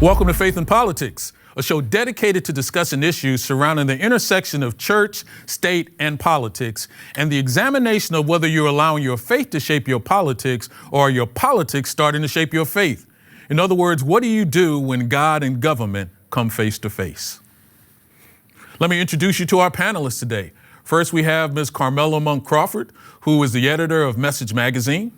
Welcome to Faith and Politics, a show dedicated to discussing issues surrounding the intersection of church, state, and politics, and the examination of whether you're allowing your faith to shape your politics or are your politics starting to shape your faith. In other words, what do you do when God and government come face to face? Let me introduce you to our panelists today. First, we have Ms. Carmela Monk Crawford, who is the editor of Message Magazine.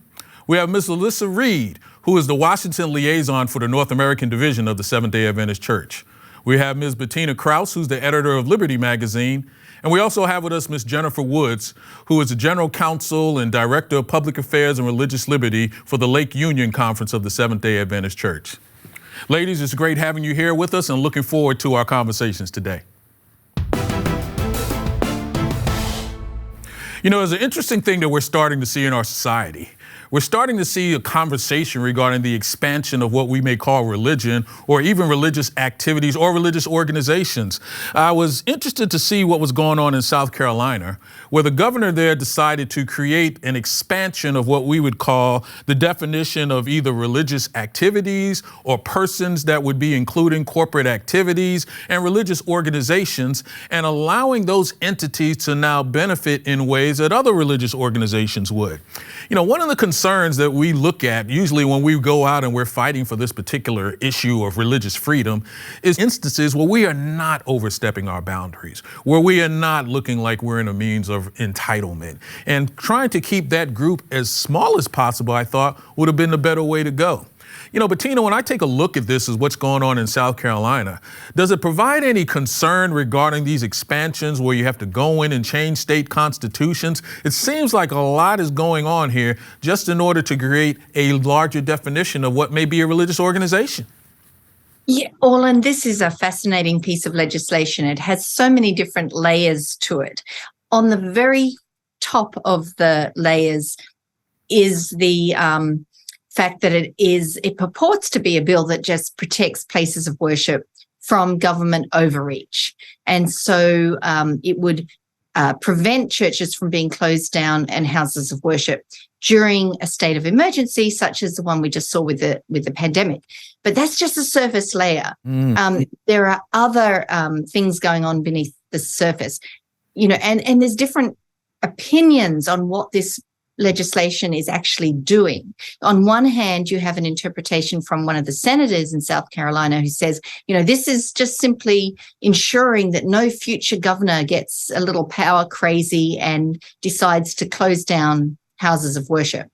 We have Ms. Alyssa Reed, who is the Washington liaison for the North American division of the Seventh-day Adventist Church. We have Ms. Bettina Krause, who's the editor of Liberty Magazine. And we also have with us Ms. Jennifer Woods, who is the general counsel and director of public affairs and religious liberty for the Lake Union Conference of the Seventh-day Adventist Church. Ladies, it's great having you here with us and looking forward to our conversations today. You know, there's an interesting thing that we're starting to see in our society. We're starting to see a conversation regarding the expansion of what we may call religion or even religious activities or religious organizations. I was interested to see what was going on in South Carolina, where the governor there decided to create an expansion of what we would call the definition of either religious activities or persons that would be including corporate activities and religious organizations, and allowing those entities to now benefit in ways that other religious organizations would. You know, one of the concerns that we look at usually when we go out and we're fighting for this particular issue of religious freedom is instances where we are not overstepping our boundaries, where we are not looking like we're in a means of entitlement. And trying to keep that group as small as possible, I thought, would have been the better way to go. You know, Bettina, when I take a look at this as what's going on in South Carolina, does it provide any concern regarding these expansions where you have to go in and change state constitutions? It seems like a lot is going on here just in order to create a larger definition of what may be a religious organization. Yeah, Orland, this is a fascinating piece of legislation. It has so many different layers to it. On the very top of the layers is the fact that it purports to be a bill that just protects places of worship from government overreach. And so it would prevent churches from being closed down and houses of worship during a state of emergency, such as the one we just saw with the pandemic. But that's just a surface layer. There are other things going on beneath the surface, you know, and there's different opinions on what this legislation is actually doing. On one hand, you have an interpretation from one of the senators in South Carolina who says, you know, this is just simply ensuring that no future governor gets a little power crazy and decides to close down houses of worship.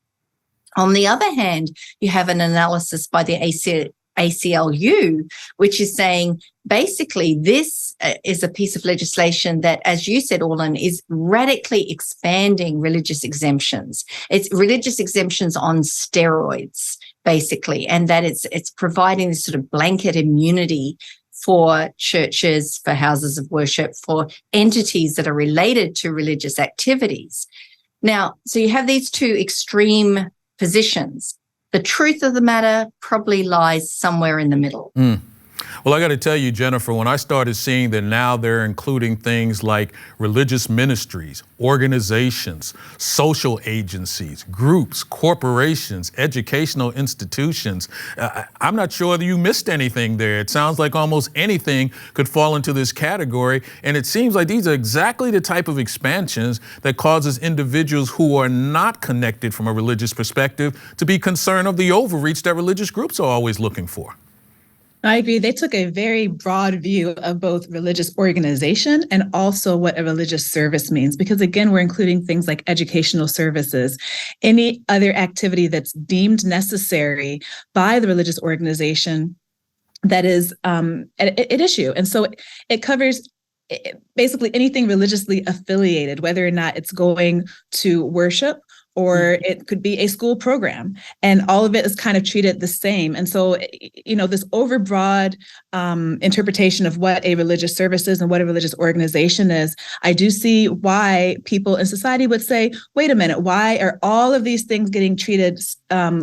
On the other hand, you have an analysis by the ACLU, which is saying basically this is a piece of legislation that, as you said, Orland, is radically expanding religious exemptions. It's religious exemptions on steroids, basically, and that it's providing this sort of blanket immunity for churches, for houses of worship, for entities that are related to religious activities. Now, so you have these two extreme positions. The truth of the matter probably lies somewhere in the middle. Well, I got to tell you, Jennifer, when I started seeing that now they're including things like religious ministries, organizations, social agencies, groups, corporations, educational institutions, I'm not sure whether you missed anything there. It sounds like almost anything could fall into this category. And it seems like these are exactly the type of expansions that causes individuals who are not connected from a religious perspective to be concerned of the overreach that religious groups are always looking for. I agree. They took a very broad view of both religious organization and also what a religious service means, because again, we're including things like educational services, any other activity that's deemed necessary by the religious organization that is at issue. And so it covers basically anything religiously affiliated, whether or not it's going to worship, or it could be a school program, and all of it is kind of treated the same. And so, you know, this overbroad interpretation of what a religious service is and what a religious organization is, I do see why people in society would say, wait a minute, why are all of these things getting treated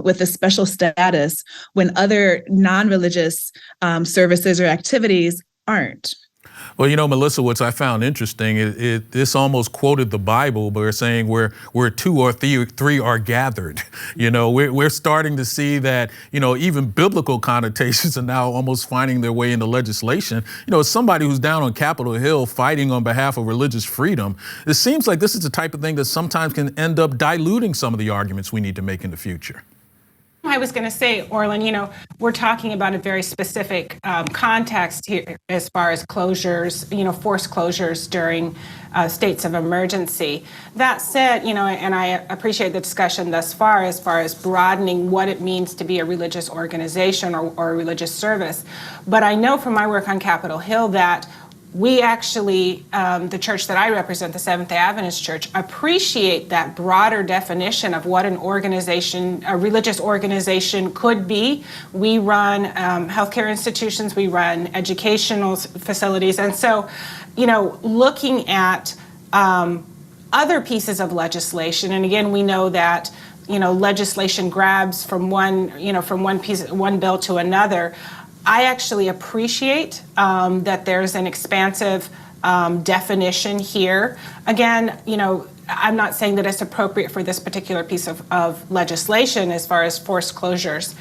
with a special status when other non-religious services or activities aren't? Well, Melissa, what I found interesting, this almost quoted the Bible, but we're saying where two or three are gathered. We're starting to see that, even biblical connotations are now almost finding their way into legislation. As somebody who's down on Capitol Hill fighting on behalf of religious freedom, it seems like this is the type of thing that sometimes can end up diluting some of the arguments we need to make in the future. I was going to say, Orlin, we're talking about a very specific context here as far as closures, forced closures during states of emergency. That said, and I appreciate the discussion thus far as broadening what it means to be a religious organization or a religious service. But I know from my work on Capitol Hill that we actually, the church that I represent, the Seventh-day Adventist Church, appreciate that broader definition of what an organization, a religious organization could be. We run healthcare institutions, we run educational facilities. And so, looking at other pieces of legislation, and again, we know that, legislation grabs from one bill to another. I actually appreciate that there's an expansive definition here. Again, I'm not saying that it's appropriate for this particular piece of legislation as far as forced closures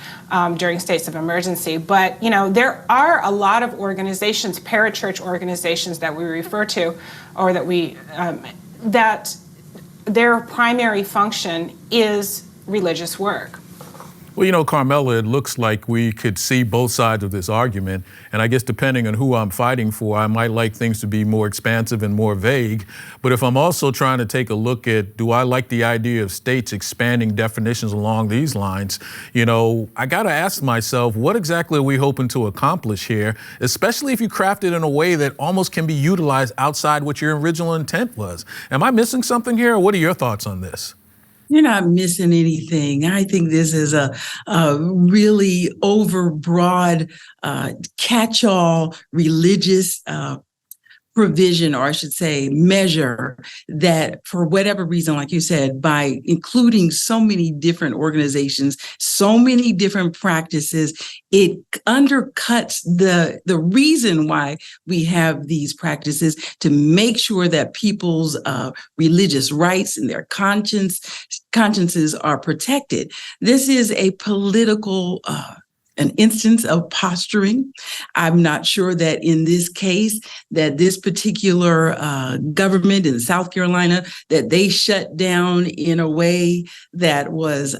during states of emergency, but there are a lot of organizations, parachurch organizations that we refer to, or that their primary function is religious work. Well, Carmela, it looks like we could see both sides of this argument. And I guess depending on who I'm fighting for, I might like things to be more expansive and more vague. But if I'm also trying to take a look at, do I like the idea of states expanding definitions along these lines? I got to ask myself, what exactly are we hoping to accomplish here, especially if you craft it in a way that almost can be utilized outside what your original intent was? Am I missing something here, or what are your thoughts on this? You're not missing anything. I think this is a really overbroad, catch-all religious provision, or I should say measure, that for whatever reason, like you said, by including so many different organizations, so many different practices, it undercuts the reason why we have these practices, to make sure that people's religious rights and their consciences are protected. This is a political an instance of posturing. I'm not sure that in this case that this particular government in South Carolina, that they shut down in a way that was,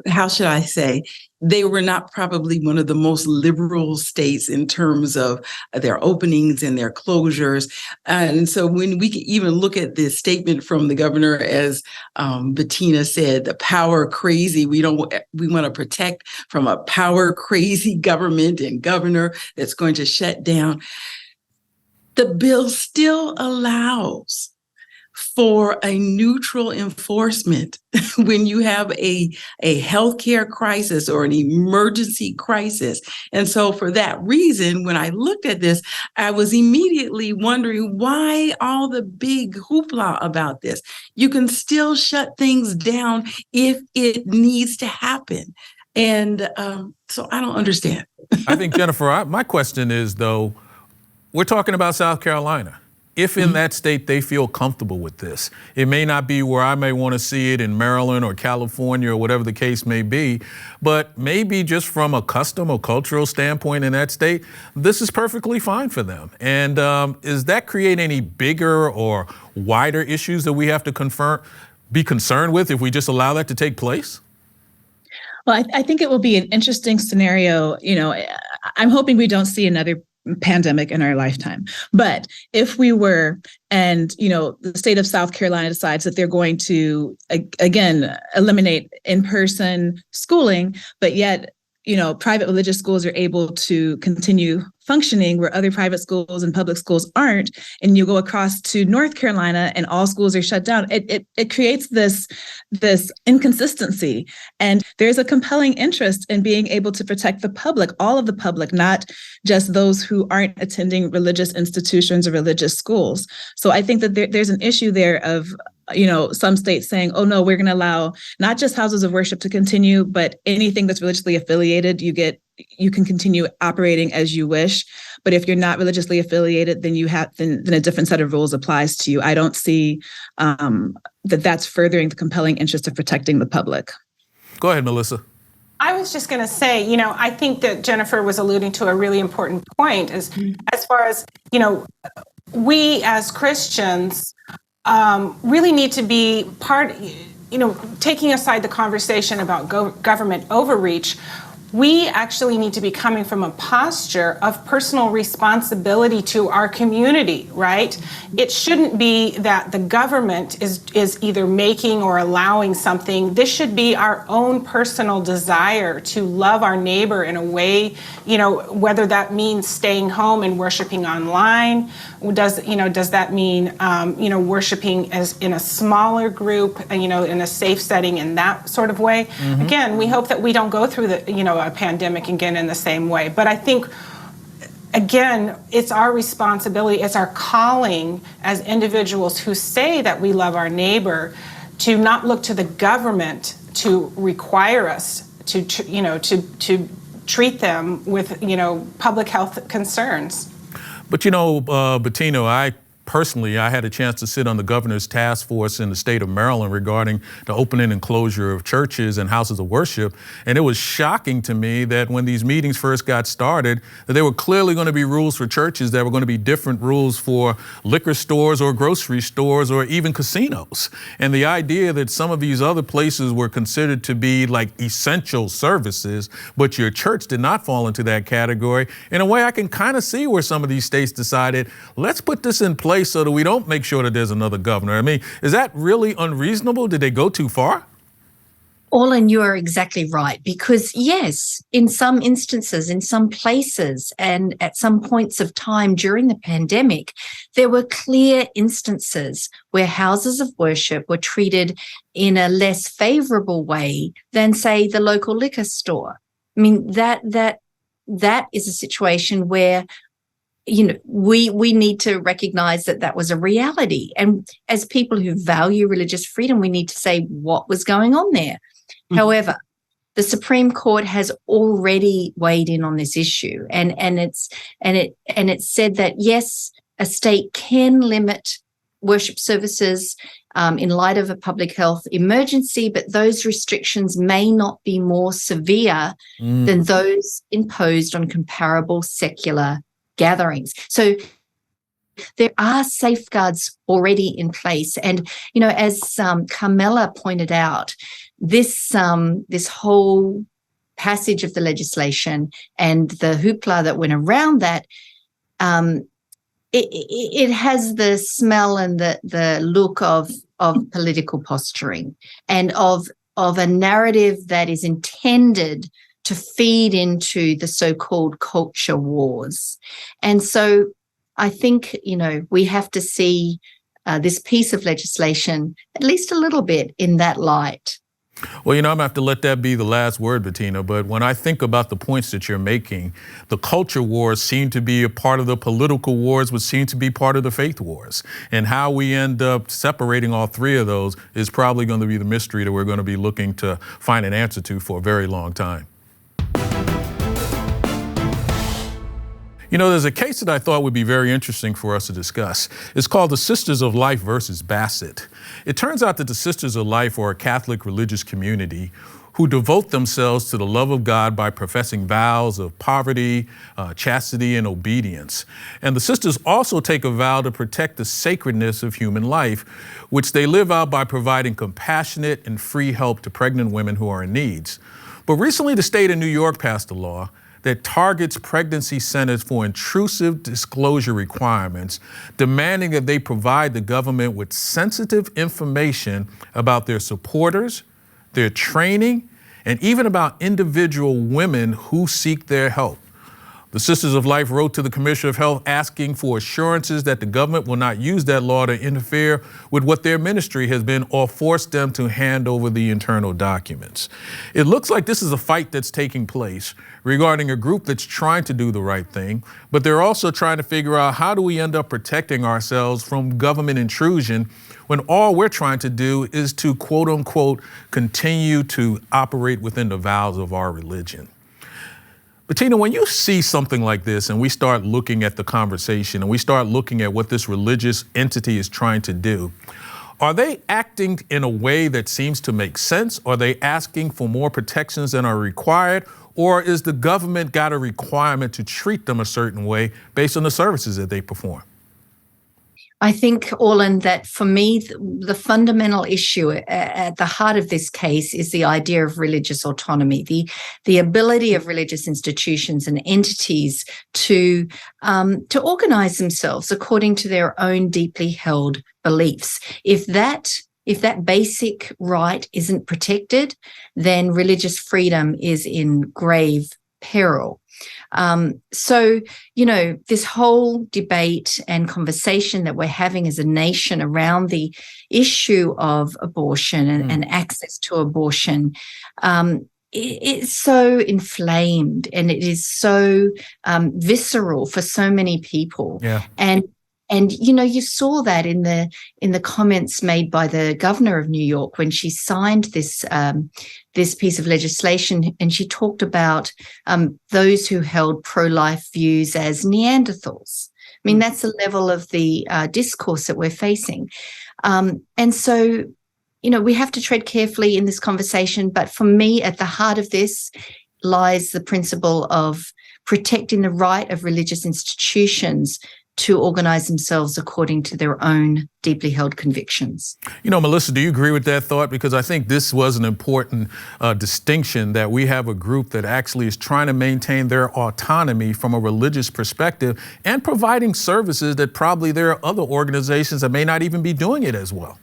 how should I say, they were not probably one of the most liberal states in terms of their openings and their closures. And so when we can even look at this statement from the governor, as Bettina said, the power crazy, we want to protect from a power crazy government and governor that's going to shut down. The bill still allows for a neutral enforcement when you have a healthcare crisis or an emergency crisis. And so for that reason, when I looked at this, I was immediately wondering, why all the big hoopla about this? You can still shut things down if it needs to happen. And so I don't understand. I think, Jennifer, my question is, though, we're talking about South Carolina. If in that state they feel comfortable with this, it may not be where I may want to see it in Maryland or California or whatever the case may be, but maybe just from a custom or cultural standpoint in that state, this is perfectly fine for them. And does that create any bigger or wider issues that we have to be concerned with if we just allow that to take place? Well, I think it will be an interesting scenario. I'm hoping we don't see another pandemic in our lifetime. But if we were, and the state of South Carolina decides that they're going to again eliminate in-person schooling, but yet private religious schools are able to continue functioning where other private schools and public schools aren't, and you go across to North Carolina and all schools are shut down, it creates this inconsistency. And there's a compelling interest in being able to protect the public, all of the public, not just those who aren't attending religious institutions or religious schools. So I think that there's an issue there of some states saying, oh no, we're going to allow not just houses of worship to continue, but anything that's religiously affiliated, you get you can continue operating as you wish. But if you're not religiously affiliated, then then a different set of rules applies to you. I don't see that's furthering the compelling interest of protecting the public. Go ahead, Melissa. I was just going to say, I think that Jennifer was alluding to a really important point as far as, we as Christians really need to be taking aside the conversation about government overreach. We actually need to be coming from a posture of personal responsibility to our community, right? It shouldn't be that the government is either making or allowing something. This should be our own personal desire to love our neighbor in a way, whether that means staying home and worshiping online. Does that mean, worshiping as in a smaller group, in a safe setting in that sort of way? Mm-hmm. Again, we hope that we don't go through a pandemic again in the same way. But I think, again, it's our responsibility, it's our calling as individuals who say that we love our neighbor to not look to the government to require us to treat them with, public health concerns. But, Bettino, I had a chance to sit on the governor's task force in the state of Maryland regarding the opening and closure of churches and houses of worship. And it was shocking to me that when these meetings first got started, that there were clearly going to be rules for churches that were going to be different rules for liquor stores or grocery stores or even casinos. And the idea that some of these other places were considered to be like essential services, but your church did not fall into that category. In a way, I can kind of see where some of these states decided, let's put this in place so that we don't make sure that there's another governor. I mean, is that really unreasonable? Did they go too far? Orlin, you are exactly right, because yes, in some instances, in some places, and at some points of time during the pandemic, there were clear instances where houses of worship were treated in a less favorable way than, say, the local liquor store. I mean, that is a situation where we need to recognize that was a reality. And as people who value religious freedom, we need to say what was going on there. Mm-hmm. However, the Supreme Court has already weighed in on this issue, and it said that yes, a state can limit worship services in light of a public health emergency, but those restrictions may not be more severe than those imposed on comparable secular gatherings. So there are safeguards already in place. And, as Carmela pointed out, this whole passage of the legislation and the hoopla that went around that, it has the smell and the look of political posturing and of a narrative that is intended to feed into the so-called culture wars. And so I think, we have to see this piece of legislation at least a little bit in that light. Well, I'm going to have to let that be the last word, Bettina, but when I think about the points that you're making, the culture wars seem to be a part of the political wars, which seem to be part of the faith wars. And how we end up separating all three of those is probably going to be the mystery that we're going to be looking to find an answer to for a very long time. There's a case that I thought would be very interesting for us to discuss. It's called the Sisters of Life versus Bassett. It turns out that the Sisters of Life are a Catholic religious community who devote themselves to the love of God by professing vows of poverty, chastity, and obedience. And the sisters also take a vow to protect the sacredness of human life, which they live out by providing compassionate and free help to pregnant women who are in need. But recently, the state of New York passed a law that targets pregnancy centers for intrusive disclosure requirements, demanding that they provide the government with sensitive information about their supporters, their training, and even about individual women who seek their help. The Sisters of Life wrote to the Commissioner of Health asking for assurances that the government will not use that law to interfere with what their ministry has been or force them to hand over the internal documents. It looks like this is a fight that's taking place regarding a group that's trying to do the right thing, but they're also trying to figure out how do we end up protecting ourselves from government intrusion when all we're trying to do is to, quote unquote, continue to operate within the vows of our religion. Bettina, when you see something like this and we start looking at the conversation and we start looking at what this religious entity is trying to do, are they acting in a way that seems to make sense? Are they asking for more protections than are required? Or is the government got a requirement to treat them a certain way based on the services that they perform? I think, Orland, that for me, the fundamental issue at the heart of this case is the idea of religious autonomy, the ability of religious institutions and entities to organize themselves according to their own deeply held beliefs. If that basic right isn't protected, then religious freedom is in grave peril. So, this whole debate and conversation that we're having as a nation around the issue of abortion and access to abortion, it's so inflamed and it is so visceral for so many people. Yeah. And you saw that in the comments made by the governor of New York when she signed this piece of legislation, and she talked about those who held pro-life views as Neanderthals. I mean, that's the level of the discourse that we're facing. And so, we have to tread carefully in this conversation. But for me, at the heart of this lies the principle of protecting the right of religious institutions to organize themselves according to their own deeply held convictions. Melissa, do you agree with that thought? Because I think this was an important distinction, that we have a group that actually is trying to maintain their autonomy from a religious perspective and providing services that probably there are other organizations that may not even be doing it as well.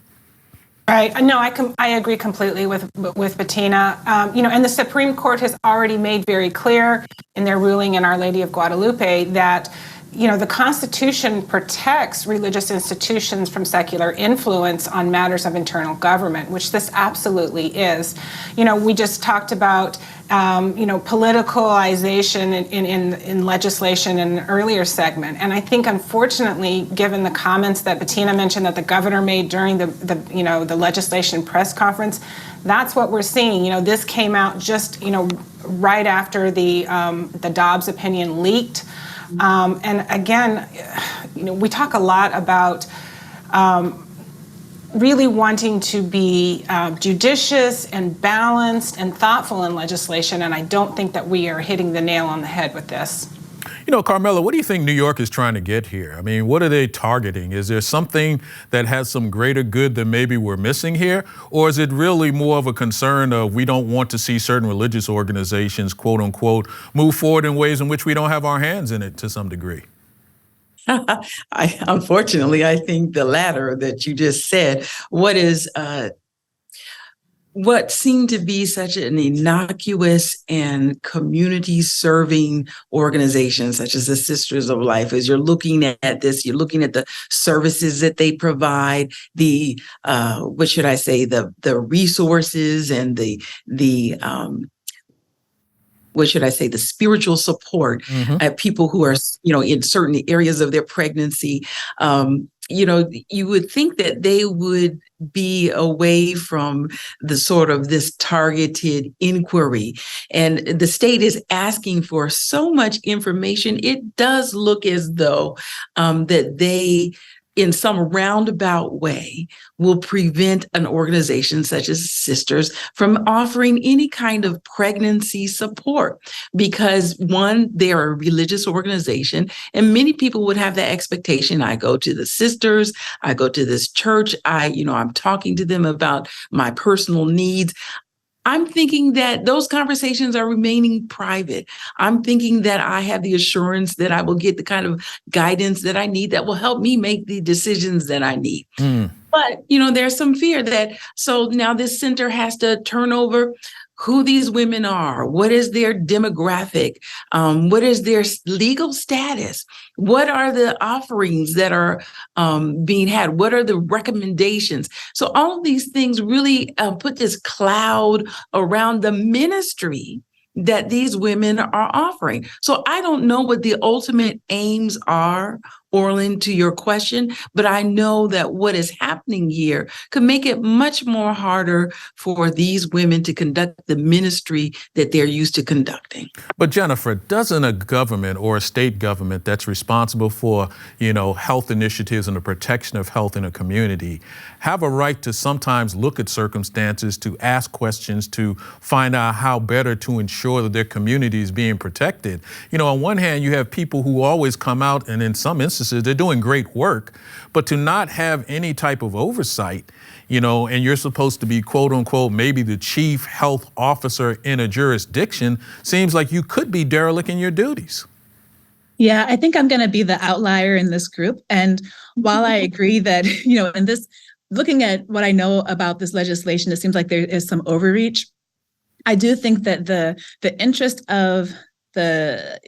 Right. No, I agree completely with Bettina. And the Supreme Court has already made very clear in their ruling in Our Lady of Guadalupe that the Constitution protects religious institutions from secular influence on matters of internal government, which this absolutely is. We just talked about, politicalization in legislation in an earlier segment. And I think, unfortunately, given the comments that Bettina mentioned that the governor made during the legislation press conference, that's what we're seeing. This came out just, right after the Dobbs opinion leaked. And again, we talk a lot about really wanting to be judicious and balanced and thoughtful in legislation, and I don't think that we are hitting the nail on the head with this. Carmela, what do you think New York is trying to get here? I mean, what are they targeting? Is there something that has some greater good that maybe we're missing here? Or is it really more of a concern of we don't want to see certain religious organizations, quote unquote, move forward in ways in which we don't have our hands in it to some degree? Unfortunately, I think the latter that you just said. What seemed to be such an innocuous and community-serving organization, such as the Sisters of Life, as you're looking at this, you're looking at the services that they provide, the resources and the spiritual support at people who are, in certain areas of their pregnancy. You would think that they would be away from the sort of this targeted inquiry. And the state is asking for so much information. It does look as though that they, in some roundabout way, will prevent an organization such as Sisters from offering any kind of pregnancy support. Because one, they're a religious organization, and many people would have that expectation. I go to the Sisters, I go to this church, I'm talking to them about my personal needs. I'm thinking that those conversations are remaining private. I'm thinking that I have the assurance that I will get the kind of guidance that I need that will help me make the decisions that I need. But, there's some fear that, so now this center has to turn over who these women are, what is their demographic, what is their legal status, what are the offerings that are being had, what are the recommendations. So all of these things really put this cloud around the ministry that these women are offering. So I don't know what the ultimate aims are Orlin, to your question, but I know that what is happening here could make it much more harder for these women to conduct the ministry that they're used to conducting. But Jennifer, doesn't a government or a state government that's responsible for, health initiatives and the protection of health in a community have a right to sometimes look at circumstances, to ask questions, to find out how better to ensure that their community is being protected? On one hand, you have people who always come out, and in some instances, they're doing great work, but to not have any type of oversight, and you're supposed to be, quote unquote, maybe the chief health officer in a jurisdiction, seems like you could be derelict in your duties. Yeah, I think I'm going to be the outlier in this group. And while I agree that, in this, looking at what I know about this legislation, it seems like there is some overreach. I do think that the interest of the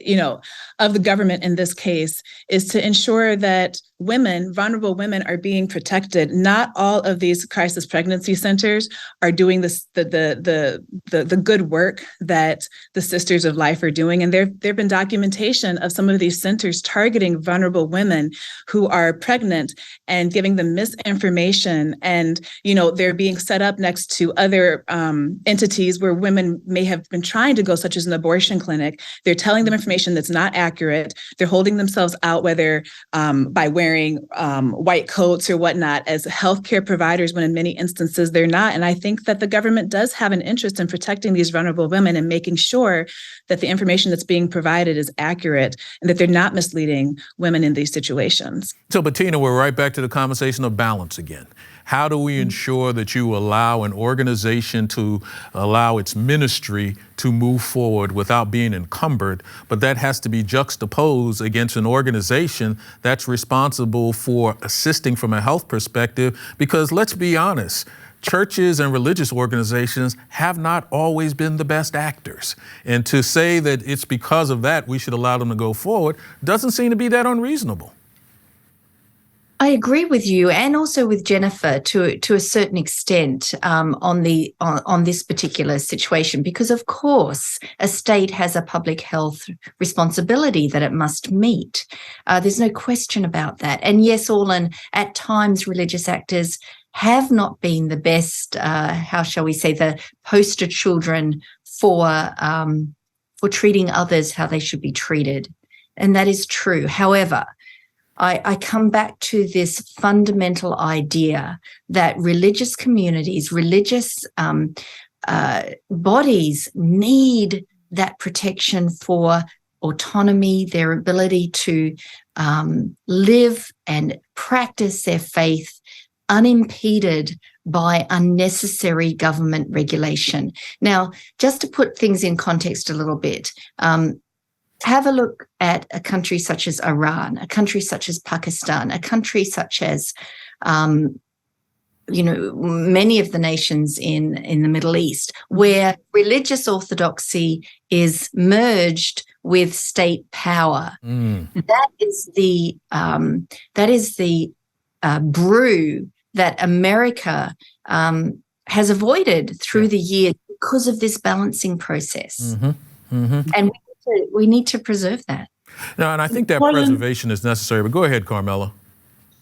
government in this case is to ensure that vulnerable women are being protected. Not all of these crisis pregnancy centers are doing this, the good work that the Sisters of Life are doing. And there've been documentation of some of these centers targeting vulnerable women who are pregnant and giving them misinformation. And, they're being set up next to other entities where women may have been trying to go, such as an abortion clinic. They're telling them information that's not accurate. They're holding themselves out, whether by wearing white coats or whatnot, as healthcare providers, when in many instances they're not. And I think that the government does have an interest in protecting these vulnerable women and making sure that the information that's being provided is accurate and that they're not misleading women in these situations. So, Bettina, we're right back to the conversation of balance again. How do we ensure that you allow an organization to allow its ministry to move forward without being encumbered, but that has to be juxtaposed against an organization that's responsible for assisting from a health perspective? Because let's be honest, churches and religious organizations have not always been the best actors. And to say that it's because of that we should allow them to go forward doesn't seem to be that unreasonable. I agree with you, and also with Jennifer to a certain extent on this particular situation, because of course a state has a public health responsibility that it must meet. There's no question about that. And yes, Orlin, at times religious actors have not been the best, how shall we say, the poster children for treating others how they should be treated, and that is true. However, I come back to this fundamental idea that religious communities, religious bodies need that protection for autonomy, their ability to live and practice their faith unimpeded by unnecessary government regulation. Now, just to put things in context a little bit, have a look at a country such as Iran, a country such as Pakistan, a country such as, many of the nations in the Middle East, where religious orthodoxy is merged with state power. That is the brew that America has avoided through the years because of this balancing process. And we need to preserve that. No, and I think that preservation is necessary. But go ahead, Carmela.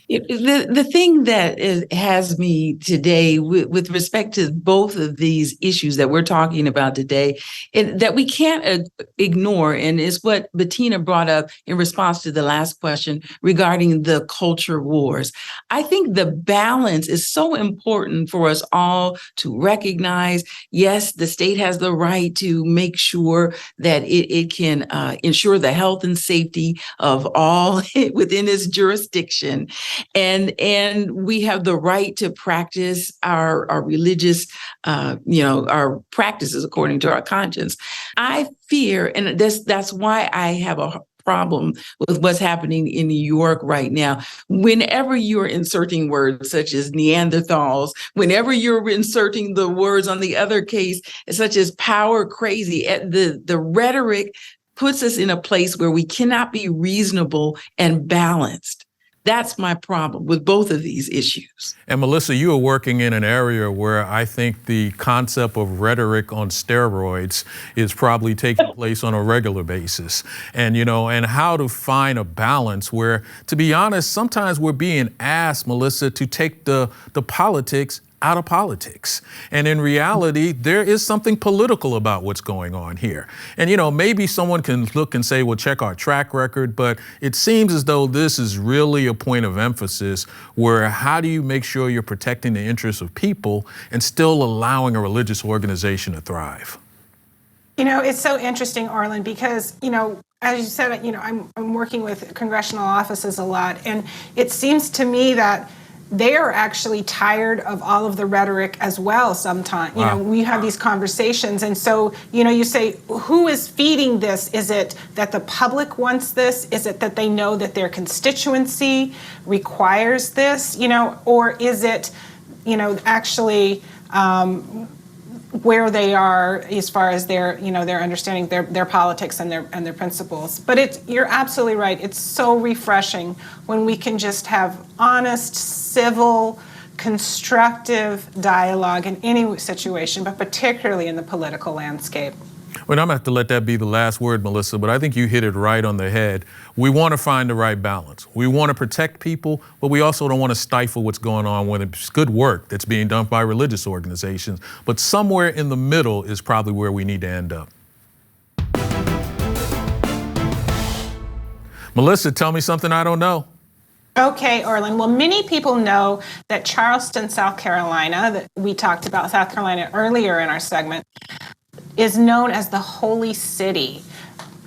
The thing that has me today with respect to both of these issues that we're talking about today, that we can't ignore, and is what Bettina brought up in response to the last question regarding the culture wars. I think the balance is so important for us all to recognize. Yes, the state has the right to make sure that it can ensure the health and safety of all within its jurisdiction. And we have the right to practice our religious, our practices according to our conscience. I fear, and that's why I have a problem with what's happening in New York right now. Whenever you're inserting words such as Neanderthals, whenever you're inserting the words on the other case, such as power crazy, the rhetoric puts us in a place where we cannot be reasonable and balanced. That's my problem with both of these issues. And Melissa, you are working in an area where I think the concept of rhetoric on steroids is probably taking place on a regular basis. And, and how to find a balance where, to be honest, sometimes we're being asked, Melissa, to take the politics out of politics. And in reality, there is something political about what's going on here. And, maybe someone can look and say, well, check our track record, but it seems as though this is really a point of emphasis where how do you make sure you're protecting the interests of people and still allowing a religious organization to thrive? It's so interesting, Orlin, because, as you said, I'm working with congressional offices a lot, and it seems to me that they are actually tired of all of the rhetoric as well sometimes. Wow. We have these conversations. And so, you say, who is feeding this? Is it that the public wants this? Is it that they know that their constituency requires this? Or is it, actually where they are as far as their understanding their politics and their principles. But you're absolutely right. It's so refreshing when we can just have honest, civil, constructive dialogue in any situation, but particularly in the political landscape. Well, I'm going to have to let that be the last word, Melissa, but I think you hit it right on the head. We want to find the right balance. We want to protect people, but we also don't want to stifle what's going on when it's good work that's being done by religious organizations. But somewhere in the middle is probably where we need to end up. Melissa, tell me something I don't know. Okay, Orlin. Well, many people know that Charleston, South Carolina, that we talked about South Carolina earlier in our segment, is known as the Holy City,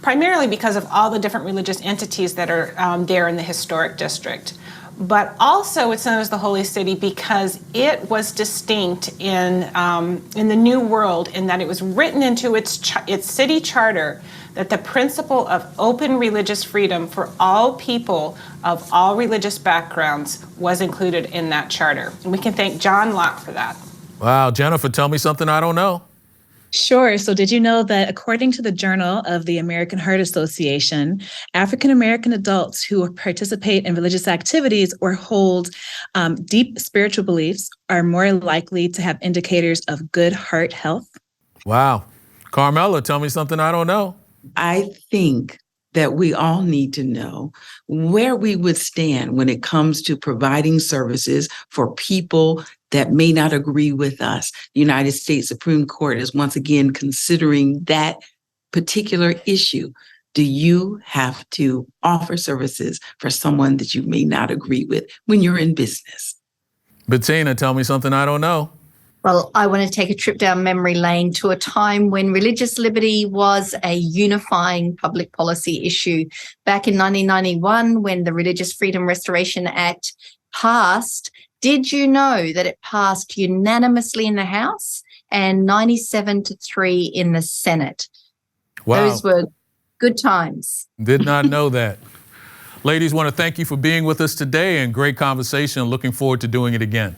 primarily because of all the different religious entities that are there in the historic district. But also it's known as the Holy City because it was distinct in the New World in that it was written into its city charter that the principle of open religious freedom for all people of all religious backgrounds was included in that charter. And we can thank John Locke for that. Wow, Jennifer, tell me something I don't know. Sure. So did you know that according to the Journal of the American Heart Association, African-American adults who participate in religious activities or hold deep spiritual beliefs are more likely to have indicators of good heart health? Wow. Carmela, tell me something I don't know. I think that we all need to know where we would stand when it comes to providing services for people that may not agree with us. The United States Supreme Court is once again considering that particular issue. Do you have to offer services for someone that you may not agree with when you're in business? Bettina, tell me something I don't know. Well, I want to take a trip down memory lane to a time when religious liberty was a unifying public policy issue. Back in 1991, when the Religious Freedom Restoration Act passed, did you know that it passed unanimously in the House and 97-3 in the Senate? Wow. Those were good times. Did not know that. Ladies, want to thank you for being with us today and great conversation. Looking forward to doing it again.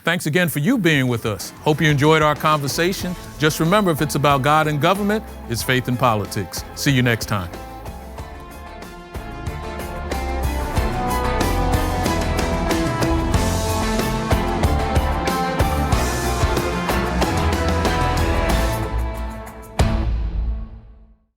Thanks again for you being with us. Hope you enjoyed our conversation. Just remember, if it's about God and government, it's faith in politics. See you next time.